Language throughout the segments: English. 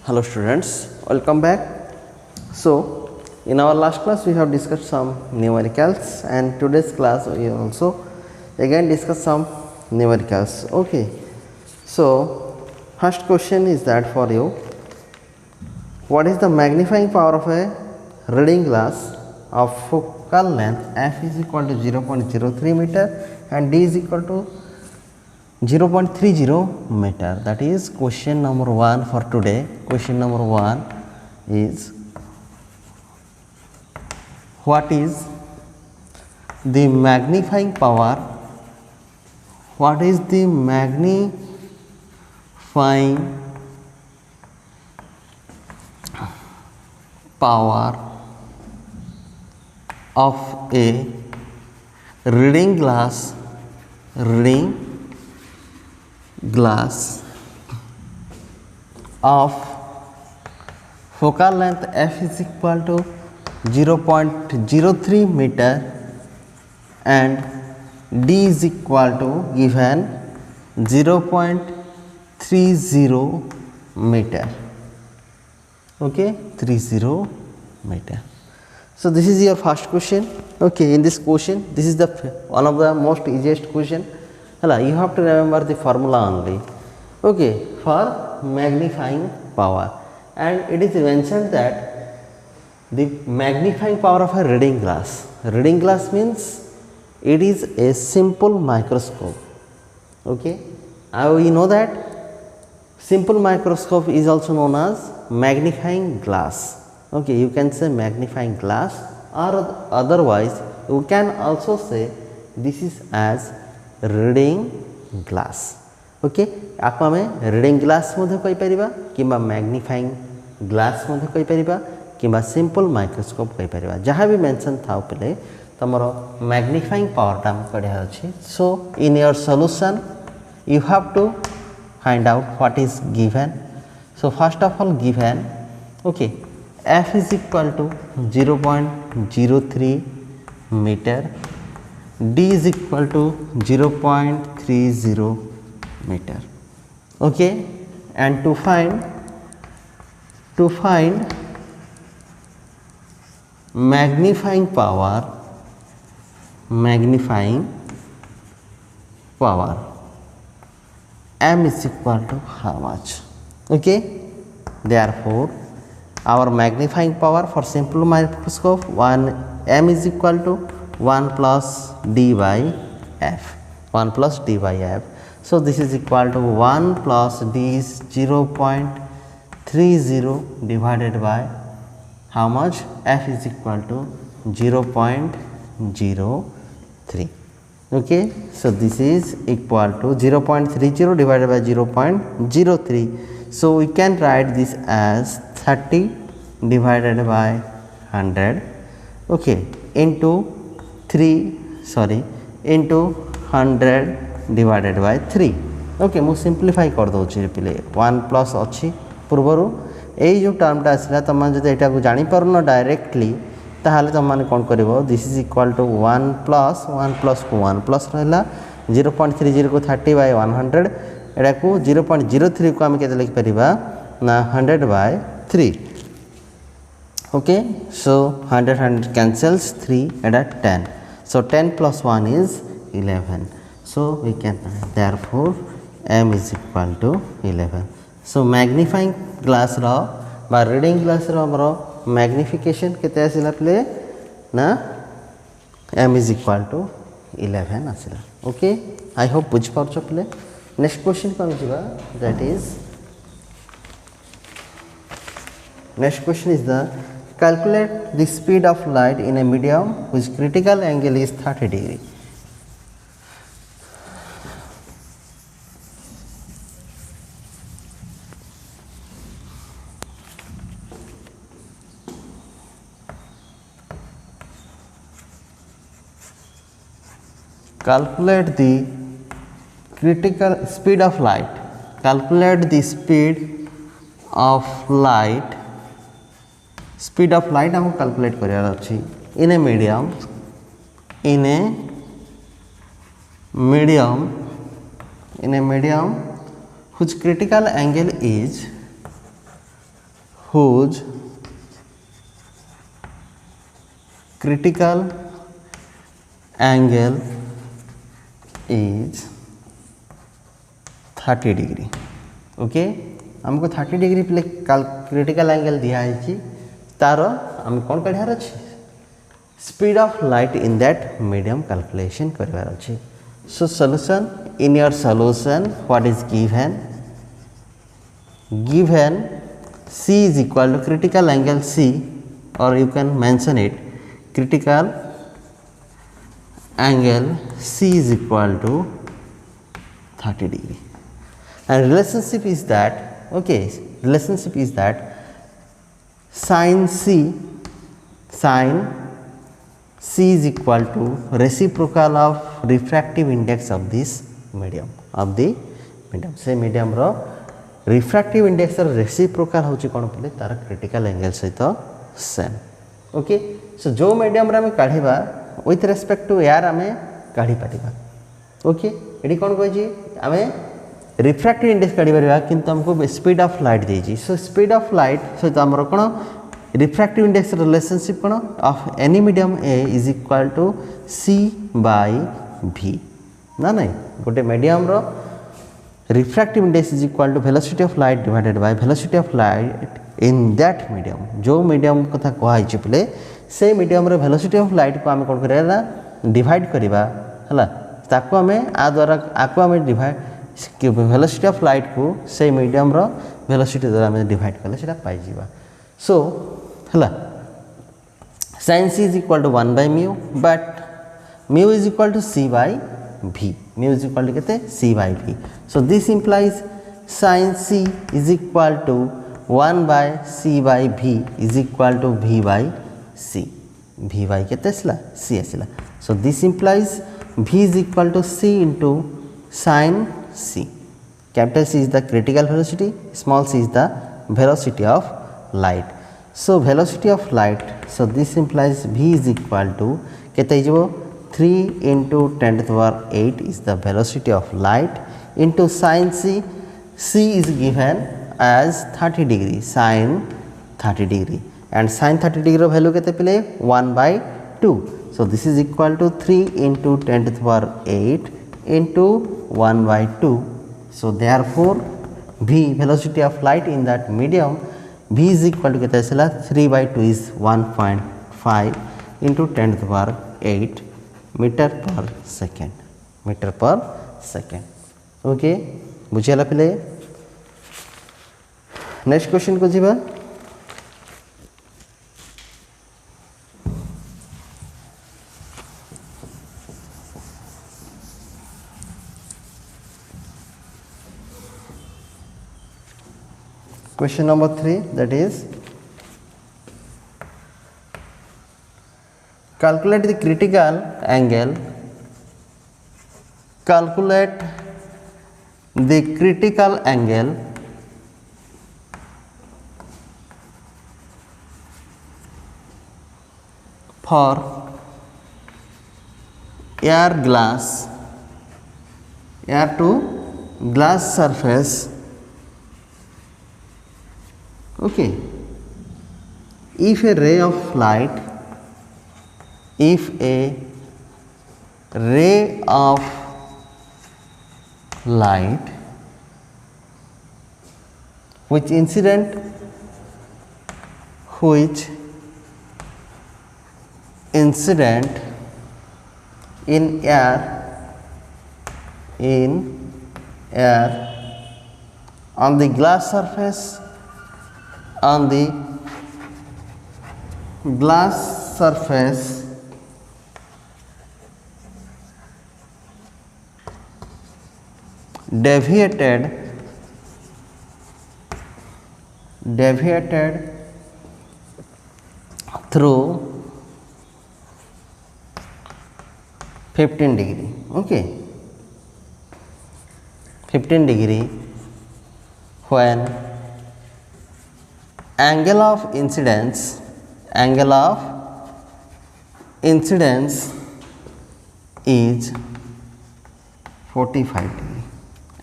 Hello students, welcome back. So in our last class we have discussed some numericals and today's class we also again discuss some numericals. Okay, so first question is that for you, what is the magnifying power of a reading glass of focal length f is equal to 0.03 meter and d is equal to 0.30 meter. That is question number 1 for today. Question number 1 is, what is the magnifying power? What is the magnifying power of a reading glass of focal length f is equal to 0.03 meter and d is equal to given 0.30 meter. Okay, 30 meter. So this is your first question. Okay, in this question, this is the one of the most easiest question. You have to remember the formula only. Okay, for magnifying power, and it is mentioned that the magnifying power of a reading glass. Reading glass means it is a simple microscope. Okay, we know that simple microscope is also known as magnifying glass. Okay, you can say magnifying glass, or otherwise you can also say this is as reading glass. Okay, आपको हमें reading glass मध्य कहि परिबा किबा magnifying glass मध्य कहि परिबा किबा simple microscope कहि परिबा जहाँ भी mention थाउ पले तमरो magnifying power time पढ़िया अछि. So in your solution you have to find out what is given. So first of all given, okay, f is equal to 0.03 meter, d is equal to 0.30 meter. Okay, and to find magnifying power m is equal to how much? Okay, therefore our magnifying power for simple microscope m is equal to 1 plus d by f. 1 plus d by f. So this is equal to 1 plus d is 0.30 divided by how much? F is equal to 0.03. Okay, so this is equal to 0.30 divided by 0.03. So we can write this as 30 divided by 100. Okay, into 100 divided by 3. Okay, मु simplify कर दउछि पिले 1 plus अछि पूर्वरु एई जो टर्मटा आसला तमा जदि एटा को जानि परनो डायरेक्टली ताहाले तम माने कोन करबो. This is equal to 1 plus को 1 प्लस रहला 0.30 को 30 बाय 100 एटा को 0.03 को हम केते लिख परिबा ना 100 bye 3. Okay, so 100 cancels, 3 add 10. So 10 plus 1 is 11. So we can, therefore m is equal to 11. So magnifying glass ro ba reading glass ro amaro magnification kete asila pले na m is equal to 11 asila. Okay, I hope बुझ पारछ पले. Next question को हम जिबा, that is next question is the calculate the speed of light in a medium whose critical angle is 30 degree. Calculate the critical speed of light. Calculate the speed of light. Speed of light हम calculate करियार अछि in a medium whose critical angle is whose critical angle is 30 degree. Okay हमको 30 degree पे critical angle दिया है तार आम कौन काढ़ार अच्छे speed of light in that medium calculation करार अच्छे. So solution in your solution what is given C is equal to critical angle C, or you can mention it critical angle C is equal to 30 degree, and relationship is that sin C is equal to reciprocal of refractive index of this medium से medium रो refractive index reciprocal होची कोन पले तार critical angle सहित same. Okay so जो medium रे हम काढिबा with respect to air हम काढी पारिबा. ओके एडी कोन कहै छी हम रिफ्रैक्टिव इंडेक्स काढी पारिबा किंतु हमको स्पीड ऑफ लाइट देछि. सो स्पीड ऑफ लाइट सहित हमर कोन रिफ्रैक्टिव इंडेक्स रिलेशनशिप कोन of any medium A is equal to C by V ना नहीं गोटे मीडियम रो refractive index is equal to velocity of light divided by velocity of light in that medium. जो medium कथा कहुई पे से medium रे velocity of light को आम कौन करा डिवाइड करवा है ताको आम आ द्वारा आपको आम डिवाइड velocity of light को से मीडियम रो velocity द्वारा आम डिवाइड कले सेटा पाई जीवा. सो है sin C is equal to 1 by mu, but mu is equal to C by V. mu is equal to कितने C by V. So this implies sin C is equal to 1 by C by V is equal to V by C. V by कितने असला C असला. So this implies V is equal to C into sin C. Capital C is the critical velocity, small c is the velocity of light. So velocity of light, so this implies V is equal to कितने जो 3 into 10 to the power 8 is the velocity of light into sin C. C is given as 30 degree, sin 30 degree, and sin 30 degree value केते पले 1 by 2. So this is equal to 3 into 10 to the power 8 into 1 by 2. So therefore V velocity of light in that medium V is equal to केते असला 3 by 2 is 1.5 into 10 to the power 8 metre पर second. Okay बुझीगला पे. Next question को जीवा. Question number 3, that is calculate the critical angle. Calculate the critical angle for air to glass surface. Okay, if a ray of light which incident in air on the glass surface deviated through 15 degree. Okay, 15 degree when angle of incidence is 45 degree.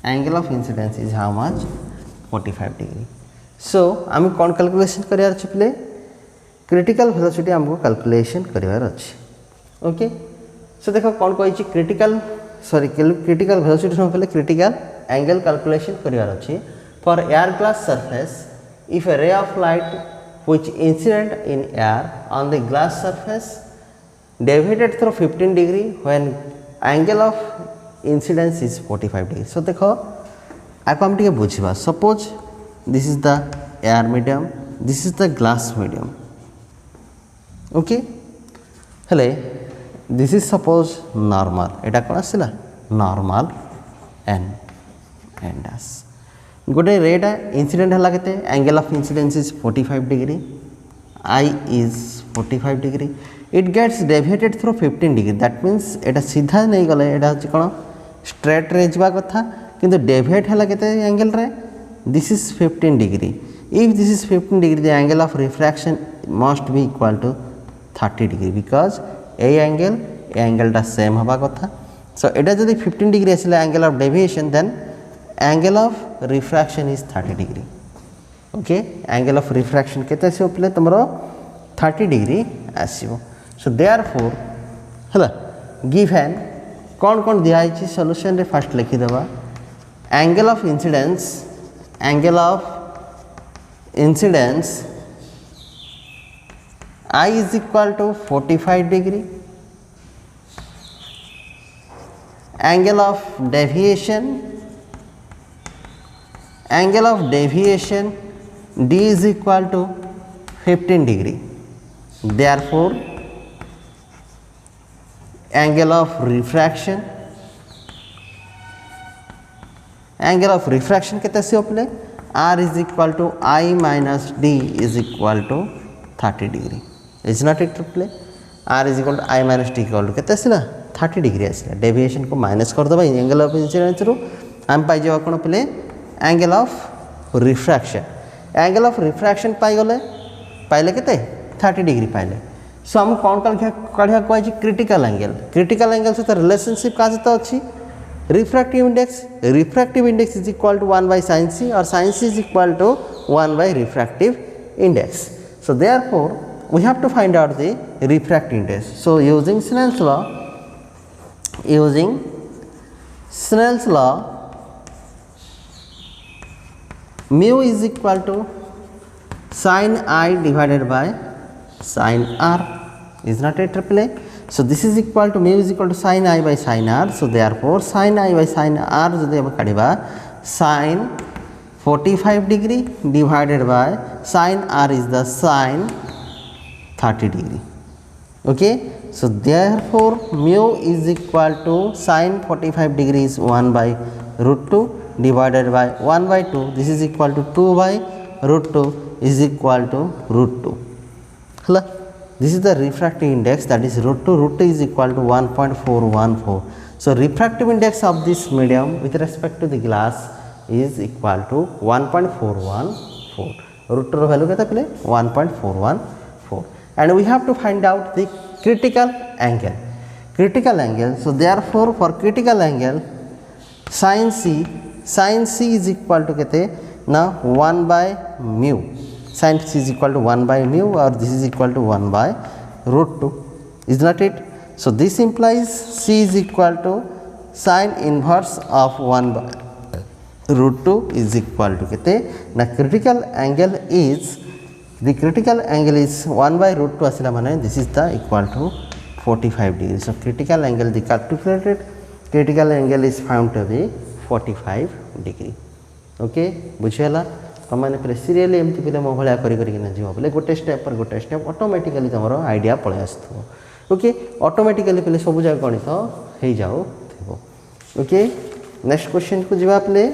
Angle of incidence is how much? 45 degree. सो आम कौन calculation करार अच्छे पे critical velocity आमको calculation करार अच्छे okay so देख कौन कही क्रिटिकल सॉरी क्रिटिकल वेलोसिटी पे क्रिटिकल एंगल कैलकुलेशन करार अच्छे for air glass surface if A ray of light which incident in air on the glass surface deviated through 15 degree when angle of incidence is 45 degree. So देखो आपको हम टिके बुझिबा suppose this is the air medium this is the glass medium okay हेले this is suppose normal एटा कोन आसिला normal N N dash गोटे रेटा इंसिडेंट है के angle of incidence is 45 degree I is 45 degree it gets deviated through 15 degree that means एटा सीधा नहीं गले एटा हচ্ছে कोन स्ट्रेट रे जवा कथा किंतु डेविएट है के एंगल रे this is 15 degree if this is 15 degree the angle of refraction must be equal to 30 degree because a एंगलटा सेम हवा कथा सो एटा जदि 15 डिग्री आसिला angle of deviation then angle of refraction is 30 degree okay angle of refraction केते से उपले तमरो 30 degree आसीबो so therefore हला given कौन दिया है सॉल्यूशन रे फर्स्ट लिखि देबा angle of incidence I is equal to 45 degree angle of deviation D is equal to 15 degree therefore angle of refraction कितने से अपने R is equal to I minus D is equal to 30 degree is not it play R is equal to I minus D equal to कितने से ना 30 degree आसला deviation को minus कर दबा एंगल ऑफ इंसिडेंस रो हम पाई जावा कोन प्ले एंगल ऑफ रिफ्रैक्शन पाई गले पाइले केते 30 डिग्री पाइले सो हम कौन काढ़िया कहि क्रिटिकल एंगल से रिलेशनशिप का जता अछि refractive index is equal to 1 by sin c और sin c is equal to 1 by refractive index so therefore we have to find out the refractive index so using Snell's law mu is equal to sin I divided by sin r is not a triple a so this is equal to mu is equal to sin I by sin r so therefore sin I by sin r जदि हम काढिबा sin 45 degree divided by sin r is the sin 30 degree okay so therefore mu is equal to sin 45 degree is 1 by root 2 divided by 1 by 2 this is equal to 2 by root 2 is equal to root 2 hala this is the refractive index that is root 2 is equal to 1.414 so refractive index of this medium with respect to the glass is equal to 1.414 root 2 value kete pile 1.414 and we have to find out the critical angle so therefore for critical angle sin c is equal to kete now 1 by mu sin c is equal to 1 by mu or this is equal to 1 by root 2 is not it so this implies c is equal to sin inverse of 1 by root 2 is equal to kete na critical angle is 1 by root 2 asila mane this is the equal to 45 degrees so critical angle the calculated critical angle is found to be 45 degree okay बुझेला तुमने पे serially एमती पे मो भाया करना जीव बोले गोटे स्टेप पर गोटे स्टेप ऑटोमेटिकली तुम आइडिया पलि आसो ओके ऑटोमेटिकली पे सब जगह गणित हो जाओ ओके नेक्स्ट क्वेश्चन को जीवा पे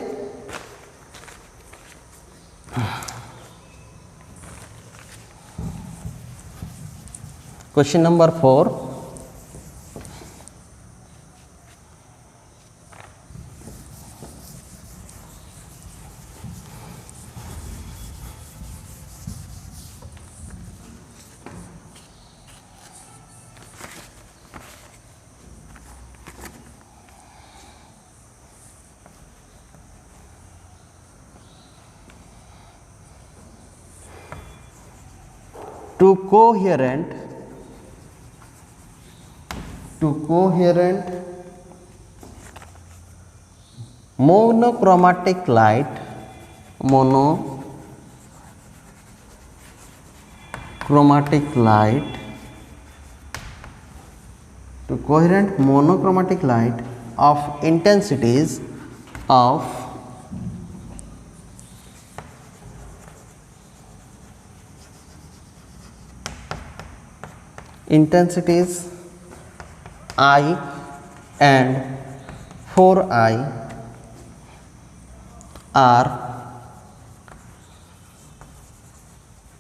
question number 4 to coherent monochromatic light to coherent monochromatic light of intensities of I and 4I are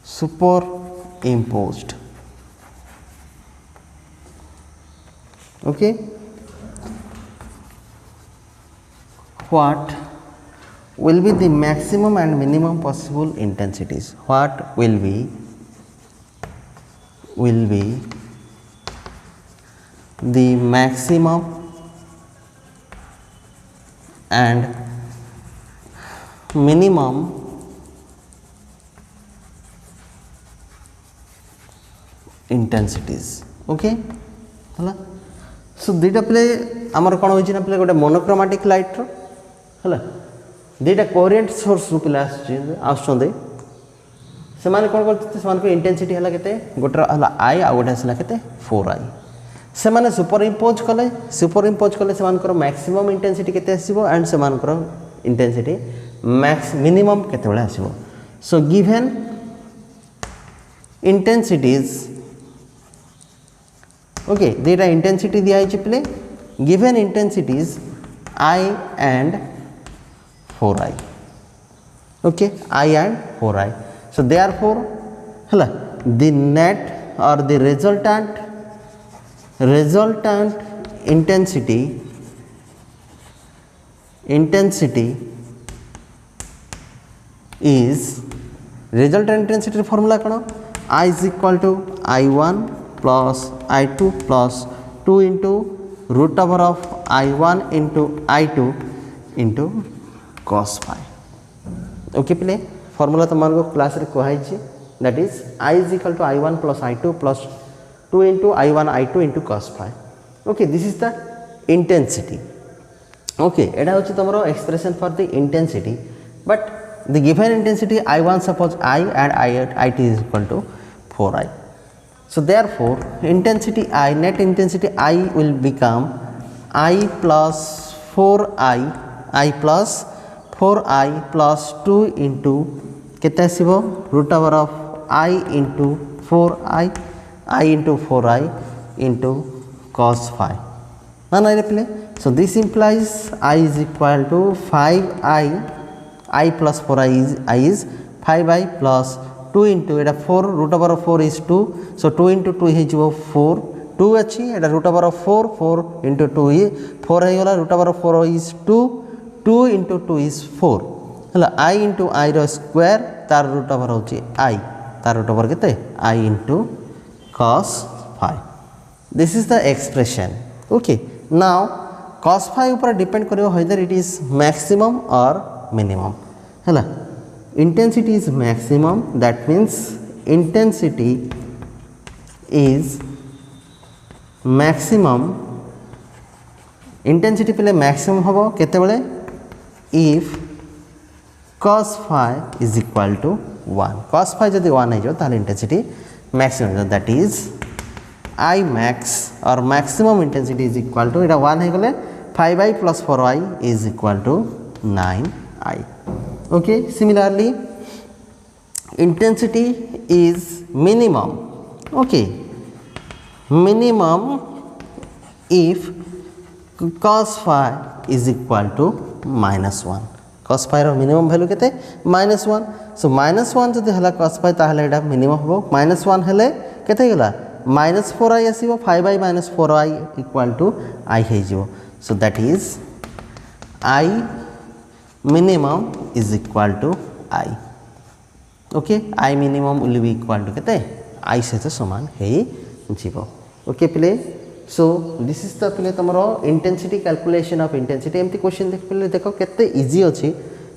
superimposed. Okay, what will be the maximum and minimum possible intensities? What will be the maximum and minimum intensities? Okay, हला सो दुईटा पिले आमर कौन होची ना पिले गोटे monochromatic light रो हला दुईटा कोहेरेंट सोर्स रु पिले आसुचंदे से माने कौन करते से माने को इंटेंसिटी हला केते गोटे हला आई आ गोटे हला केते 4i से माने सुपर इम्पोज कले से मानकर मैक्सिमम इंटेंसिटी केते आसीबो एंड से मानकर इंटेंसिटी मैक्स मिनिमम केते बेले आसीबो. सो गिवन इंटेंसिटीज ओके दुईटा इंटेंसिटी दिया है पिले given intensities I and 4i okay I and 4i. So therefore hala the net or the resultant intensity is resultant intensity formula कौन I is equal to I1 plus I2 plus 2 into root over of I1 into I2 into cos phi. Okay पिले formula तुम को class रे कहै छी that is I is equal to I1 plus I2 plus 2 into I1 I2 into cos phi. Okay, this is the intensity. Okay, एटा होची तमरो expression for the intensity, but the given intensity I1 suppose I and I2 is equal to 4i. So therefore intensity I, net intensity I will become I plus 4i, I plus 4i plus 2 into केते आसीबो root over of I into 4i, I into 4i into cos phi. ना ना रे so this implies I is equal to 5i, I plus 4i is 5i plus 2 into Etah 4 root over of 4 is 2, so 2 into 2 है जो 4, 2 अच्छी एटा root over of 4 into 2 है 4 है वाला root over of 4 is 2, 2 into 2 is 4 हला I into I rho square तार root over होची I तार root over केते I into cos phi. This is the expression. Okay, now cos phi ऊपर depend करियो whether it is maximum or minimum हला intensity is maximum, that means intensity is maximum, intensity पहले maximum होबो केते बेले if cos phi is equal to 1. cos phi जदि 1 है जो ताले intensity maximum, that is I max or maximum intensity is equal to एटा 1 है गले 5i plus 4i is equal to 9i. Okay, similarly intensity is minimum. Okay, minimum if cos phi is equal to -1. cos phi row minimum value केते -1. so -1 जदि हला cos phi ताहले एटा minimum हो -1 हेले केते गला -4i आसीबो 5i - 4i equal to I हे जिवो. so that is I minimum is equal to I. Okay, I minimum will be equal to केते I सहित समान हे जिवो. Okay पिले, so this is the पिले तमरो intensity calculation of intensity. एमती question देख पिले देखो केते इजी अछि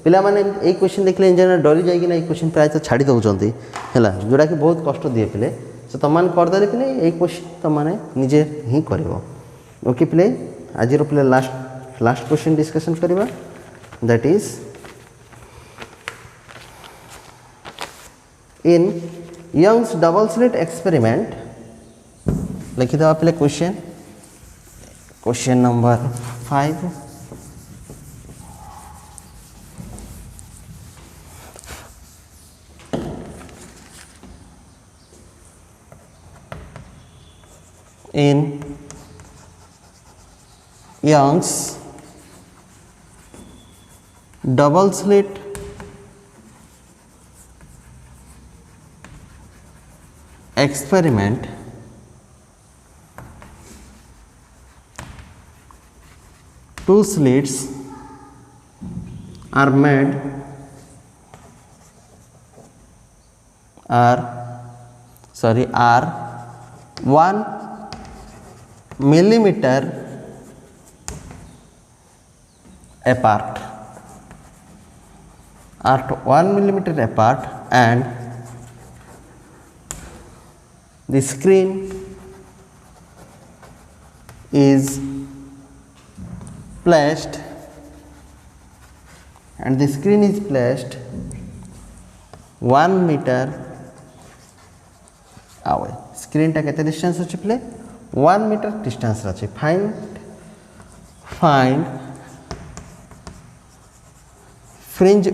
पिला माने ए क्वेश्चन देखले इंजीनियर डरी जाई कि ना ए क्वेश्चन प्राय तो छाड़ी दउचंती हैला जोडा कि बहुत कष्ट दिए पिले सो तमान कर देले पिले ए क्वेश्चन त माने निजे ही करबो ओके पिले आज रो पिले लास्ट क्वेश्चन डिस्कशन करबा that is in Young's double slit experiment लिखी दो आप question number 5 in Young's double slit experiment two slits are made are 1 millimeter apart and the screen is placed 1 meter away. Screen टा केते distance अछि play 1 metre distance अछि. Find fringe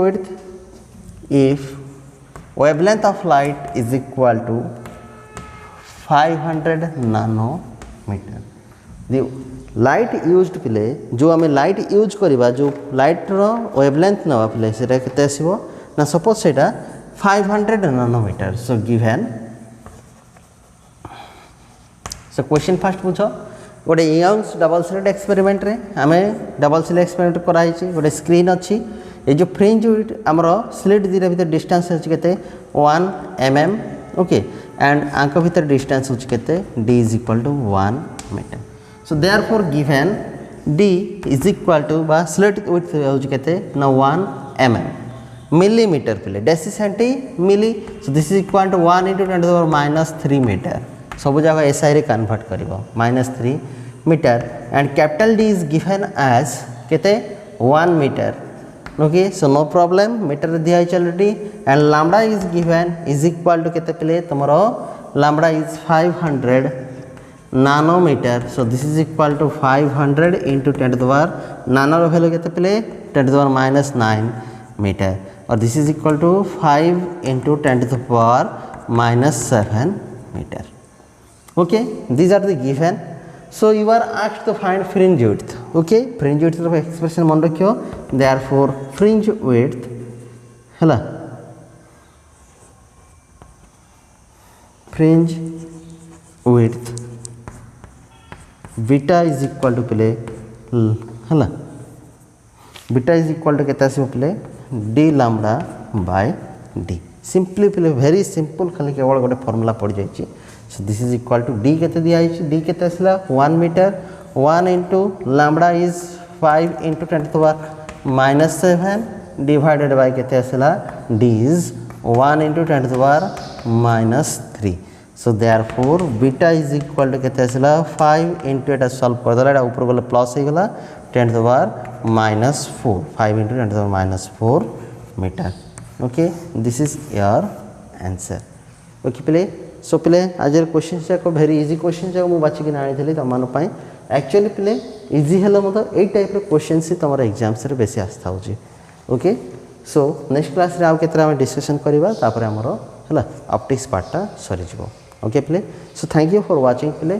width if wavelength of light is equal to 500 nanometer. The light used पिले जो आम light use करवा जो light रो wavelength नवा पिले सेटा केते आसीबो ना सपोज सेटा 500 nanometre. So given so question first पूछो गोटे यंग्स डबल स्लिट एक्सपेरिमेंट रे आमे डबल स्लिट एक्सपेरिमेंट कराई छी गोटे स्क्रीन अछि ये जो फ्रिंज आमर स्लिट दी भर डिस्टेंस होते 1 mm ओके एंड आंक भीतर डिस्टेंस होते d is equal to 1 metre. So therefore given d is equal to बा स्लिट विड्थ होते ना 1 mm मिलीमीटर पिले deci centi milli. So this is equal to 1 × 10⁻³ metre सब जगह SI रे कन्वर्ट करिवो -3 metre and capital D is given as केते 1 metre. Okay so no problem metre दिया already and lambda is given is equal to केते पिले तमरो lambda is 500 nanometre. So this is equal to 500 × 10⁻⁹ नानो रो value केते पिले 10⁻⁹ metre और this is equal to 5 × 10⁻⁷ metre. okay these are the given. So you are asked to find fringe width. Okay, fringe width of expression मन रखियो. Therefore fringe width हैला fringe width beta is equal to play हैला beta is equal to केता से play d lambda by d. Simply play very simple खाली केवल गोटे formula पड़ जाई छी. So this is equal to d केते दिया है d केते असला 1 metre 1 into lambda is 5 × 10⁻⁷ divided by केते असला d is 1 × 10⁻⁻3. So therefore beta is equal to केते असला 5 into एटा सॉल्व कर दला एटा ऊपर गले प्लस हे गला 10⁻⁻4 5 × 10⁻⁴ metre. Okay this is your answer. Okay प्ले सो पिले आज क्वेश्चन जाक भेरी इजी क्वेश्चन जाक मुझे बाचिक आनी तुम एक्चुअली पिले इजी है ये टाइप क्वेश्चन से तुम एग्जाम्स बेसी आस्था हो. ओके सो नेक्स्ट क्लास रे आउ केतरा हम डिस्कशन करबा तापर हमरो हला ऑप्टिक्स पार्ट टा सरी जिवो. ओके पिले so thank you for watching पिले.